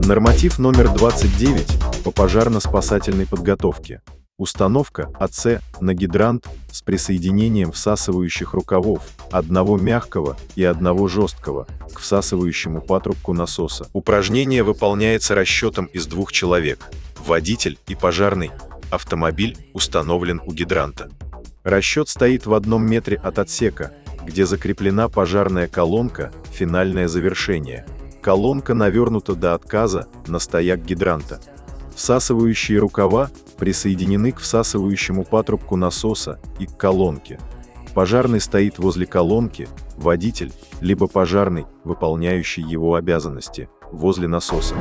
Норматив номер 29 по пожарно-спасательной подготовке. Установка АЦ на гидрант с присоединением всасывающих рукавов, одного мягкого и одного жесткого, к всасывающему патрубку насоса. Упражнение выполняется расчетом из 2 человек, водитель и пожарный. Автомобиль установлен у гидранта. Расчет стоит в 1 метре от отсека, где закреплена пожарная колонка, финальное завершение. Колонка навернута до отказа на стояк гидранта. Всасывающие рукава присоединены к всасывающему патрубку насоса и к колонке. Пожарный стоит возле колонки, водитель, либо пожарный, выполняющий его обязанности, возле насоса.